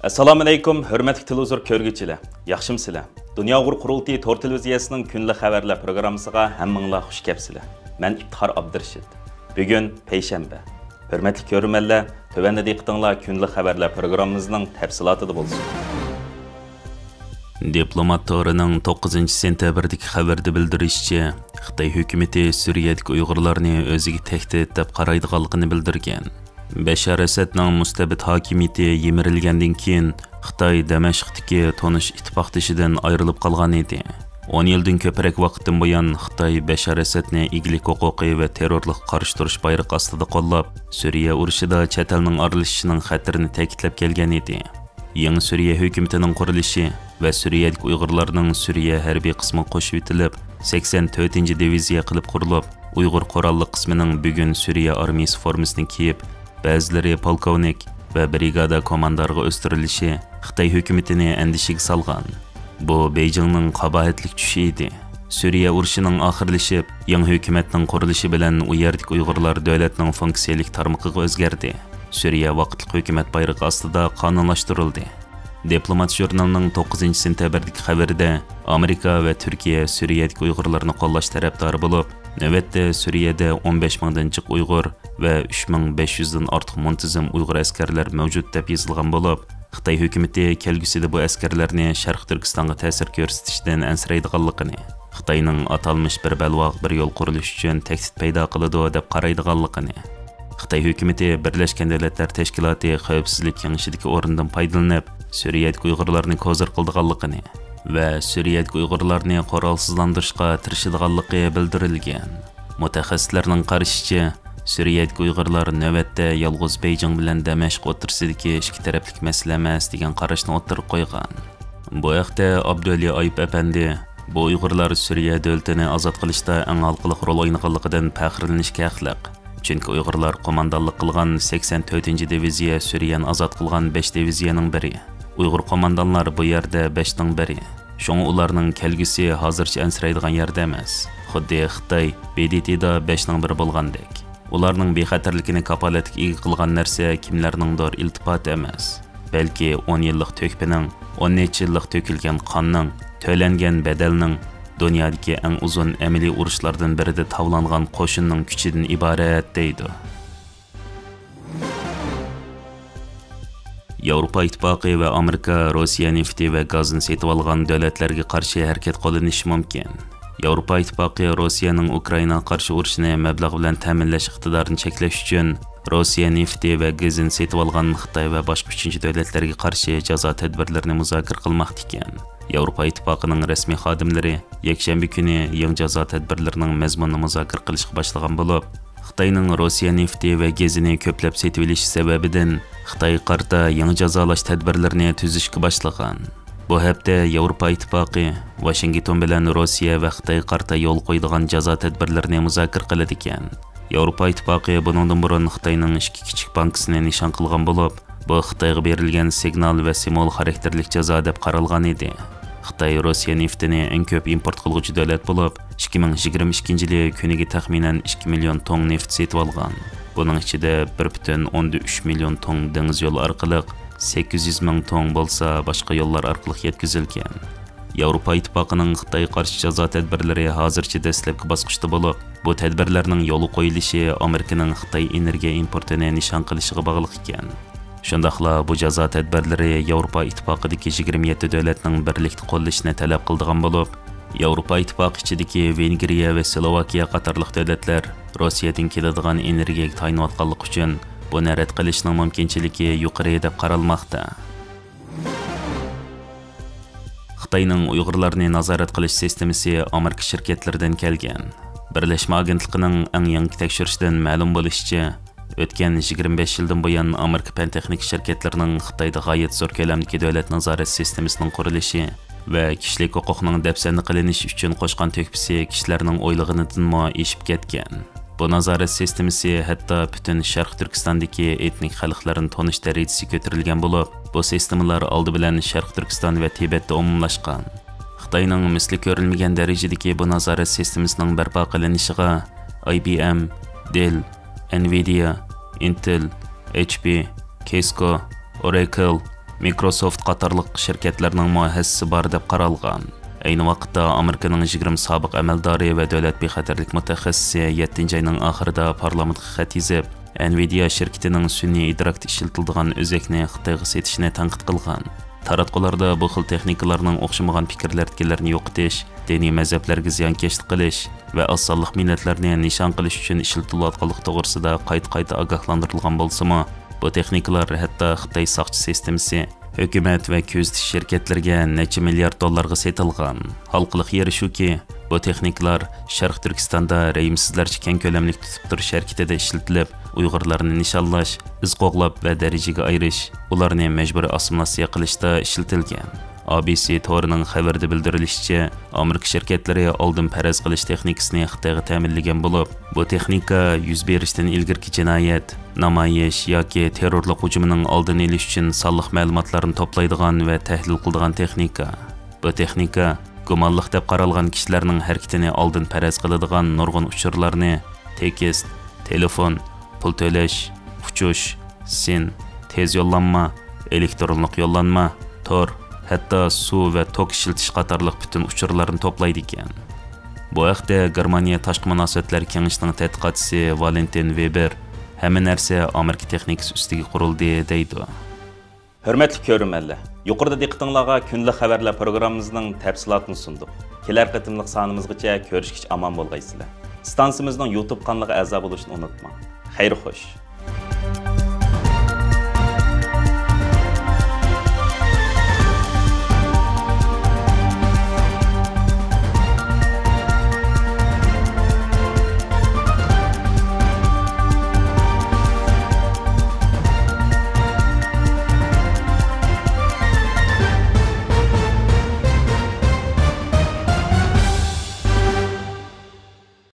Assalomu alaykum, hurmatli televizor ko'rguvchilar. Yaxshimsizlar? Dunyo qurultiyi Tor televiziyasining kunlik xabarlar programmasiga hammanglar xush kelibsizlar. Men İftixar Abdurashid. Bugun payshanba. Hurmatli ko'ruvchilar, tövəndə diqqətinizlər kunlik xabarlar programmamızning tafsilotida bo'lsin. Diplomat Torining 9-sentabrdagi xabarda bildirishicha, Xitoy hukumatı Suriyadagi Uyg'urlarni o'ziga tahdid deb qaraydiganligini bildirgan. Bashar Asadning mustabid hokimiyati yemirilgandan keyin Xitoy Damashqdagi tonish ittifoqdoshidan ayrilib qolgan edi. 10 yildan ko'proq vaqtdan buyon Xitoy Bashar Asadni iglik huquqi va terrorlik qarshi turish bayrog'i ostida qo'llab, Suriya urushida chet elning aralashishining xatarini ta'kidlab kelgan edi. Yangi Suriya hukumatining qurilishi va Suriyadagi Uyg'urlarning Suriya harbiy qismi qo'shib etilib, 84-diviziya qilib qurilib, Uyg'ur qurolli qismining bugun Suriya armiyasi formasini kiyib, ba'zilari polkovnik va brigada komandoriga o'stirilishi Xitoy hukumatini andishiga solgan. Bu Beijingning qabohatlik tushi edi. Suriya urushining oxirlashib, yangi hukumatning qurilishi bilan u yerdagi Uyg'urlar davlatning funksiyalik tarmog'iga o'zgardi. Suriya vaqtli hukumat bayrog'i ostida qonunlashtirildi. Diplomat jurnalining 9-sentabrdagi xabarida Amerika va Turkiya Suriyadagi Uyg'urlarni qo'llash tarafdori bo'lib, navbatda Suriyada 15 mingdan jiq Uyg'ur va 3500 dan ortiq muntazam Uyg'ur askarlar mavjud deb yozilgan bo'lib, Xitoy hukumatı kelgusida bu askarlarni Sharq Turkistonga ta'sir ko'rsatishdan ansiraydiganligini, Xitoyning atalmış bir balvoq bir yo'l qurilish uchun tahdid paydo qiladi deb qaraydiganligini, Xitoy hukumatı Birlashgan Davlatlar Tashkiloti xavfsizlik kengashidagi o'rindan foydalanib, Suriyadagi Uyg'urlarni ko'zir qildiganligini va Suriyadagi Uyg'urlarni qurolsizlantirishga tirishadiganligi bildirilgan. Mutaxassislarning qarashicha, Suriyadagi Uyg'urlar navbatda yolg'iz Beijing bilan Damashq o'rtasidagi ikki taraflik masala emas degan qarashni o'tirib qo'ygan. Bu haqda Abduli Ayub apandi bu Uyg'urlar Suriya davlatini ozod qilishda eng halqali rol o'ynaganligidan faxrlanishga haqliq. Chunki Uyg'urlar qo'mondonlik qilgan 84-diviziya Suriyani ozod qilgan 5 diviziyaning biri. Uyg'ur qo'mondonlar bu yerda 5 ning biri. Shunga ularning kelgusi hozircha ansiraydigan yerda emas. Xuddi Xitoy BDTda 5 ning biri bo'lgandek. Ularning bexatarligini kapolatga ega qilgan narsa kimlarningdir iltifot emas, balki 10 yillik to'kpining, 10 necha yillik to'kilgan qonning, to'langan badalning, dunyodagi eng uzun amaliy urushlardan birida tavlangan qo'shinning kuchidan iborat deydi. Yevropa Ittifoqi va Amerika Rossiya nefti va gazini sotib olgan davlatlarga qarshi harakat qilinishi mumkin. Yevropa Ittifoqi Rossiyaning Ukrainaga qarshi urushini mablag' bilan ta'minlash iqtidorini cheklash uchun Rossiya nefti va gazini sotib olgan Xitoy va boshqa uchinchi davlatlarga qarshi jazo tadbirlarini muzokara qilmoqda ekan. Yevropa Ittifoqining rasmiy xodimlari yakshanba kuni yangi jazo tadbirlarining mazmunini muzokara qilishga boshlagan bo'lib, Xitoyning Rossiya nefti va gazini ko'plab sotib olishi sababidan Xitoy qarta yangi jazolash tadbirlarini tuzishga boshlagan. Bu hafta Yevropa Ittifoqi Washington bilan Rossiya va Xitoy qarta yo'l qo'ydigan jazo tadbirlarini muzokara qiladi ekan. Yevropa Ittifoqi bundan burun Xitoyning ikki kichik bankasini nishon qilgan bo'lib, bu Xitoyga berilgan signal va simvol xarakterlik jazo deb qaralgan edi. Xitoy Rossiya neftini eng ko'p import qiluvchi davlat bo'lib, 2022-yili kuniga taxminan 2 million ton neft sotib olgan. Buning ichida 1,3 million ton dengiz yo'li orqali 800 ming ton bo'lsa, boshqa yo'llar orqali yetkazilgan. Yevropa Ittifoqining Xitoy qarshi jazo tadbirlari hozircha dastlabki bosqichda bo'lib, bu tadbirlarning yo'li qo'yilishi Amerikaning Xitoy energiya importini nishon qilishiga bog'liq ekan. Shundaqla bu jazo tadbirlari Yevropa Ittifoqidagi 27 davlatning birlikda qo'llashini talab qildigan bo'lib, Yevropa Ittifoqi ichidagi Vengriya va Slovakiya qatorliq davlatlar Rossiyadan keladigan energiyaga tayinayotganlik uchun buni rad qilishning mumkinchiligi yuqori deb qaralmoqda. Xitoyning Uyg'urlarni nazorat qilish sistemasi Amerika shirkatlaridan kelgan. Birlashma agentligining eng yangi tekshirishidan ma'lum bo'lishicha, o'tgan 25 yildan buyon Amerika fan-texnik shirkatlarining Xitoyda g'oyat zo'r ko'lamdagi davlat nazorat sistemasining qurilishi va kishilik huquqning dafsanda qilinishi uchun qo'shgan to'kpisi kishilarning o'ylig'idan eshib ketgan. Bu nazorat sistemasi hatto butun Sharq Turkistondagi etnik xalqlarning tonish darajasi ko'tarilgan bo'lib, bu sistemalar oldi bilan Sharq Turkiston va Tibetda umumlashgan. Xitoyning misli ko'rilmagan darajadagi bu nazorat sistemasining barpo qilinishiga IBM, Dell, Nvidia, Intel, HP, Cisco, Oracle, Microsoft qatarlıq şirketlərinin mühəssisi bar deb qaralğan. Ayni vaqtda Amerikaning 20 sobiq amaldori va davlat bexatarlik mutaxassisi 7 ayning oxirida parlamentga xat yozib, Nvidia şirketining sun'iy idrokda ishlatiladigan o'zakni Xitoyga setishini tanqid qilgan. Taratqularda bu xil texnikalarning o'xshamagan fikrlardagilarni yo'qotish, diniy mazhablarga ziyonkashlik qilish va osonlik millatlarni nishon qilish uchun ishlatilayotganligi to'g'risida qayta ogohlantirilgan bo'lsa-mu, bu texnikalar hatto Xitoy soqchi sistemasi, hukumat va kuzatish shirkatlariga necha milliard dollarga sotilgan. Halqiliq yeri shuki, bu texnikalar Sharq Turkistonda rayimsizlarcha keng ko'lamli tutib turish harakatida ishlatilib, Uyg'urlarni nishonlash, iz qo'g'lab va darajaga ayirish, ularni majburiy assimilyatsiya qilishda ishlatilgan. ABC torining xabarida bildirilishicha, Amerika shirkatlari oldin faraz qilish texnikasini Xitoyga ta'minlagan bo'lib, bu texnika yuz berishdan ilgirki jinoyat, namoyish yoki terrorlik hujumining oldini olish uchun sonliq ma'lumotlarni to'playdigan va tahlil qiladigan texnika. Bu texnika gumonliq deb qaralgan kishilarning harakatini oldin faraz qiladigan nurg'un uchurlarni tekst, telefon, pul to'lash, uchish, sin, tez yo'llanma, elektronlik yo'llanma, tor, hatto suv va tok ishiltish qatorliq butun uchurlarni to'playdi ekan. Bu haqda Germaniya tashqi munosabatlar kengashining tadqiqotchisi Valentin Weber hamma narsa Amerika texnikasi ustiga qurildi deydi. Hürmetli ko'rmanlar, yuqorida diqqatingizga kunlik xabarlar programmamizning tafsilotini sundik. Kelar qatimliq sonimizgacha ko'rishgich omon bo'lgaysizlar. Stansimizning YouTube kanaliga a'zo bo'lishni unutmang. Xayr xo'sh.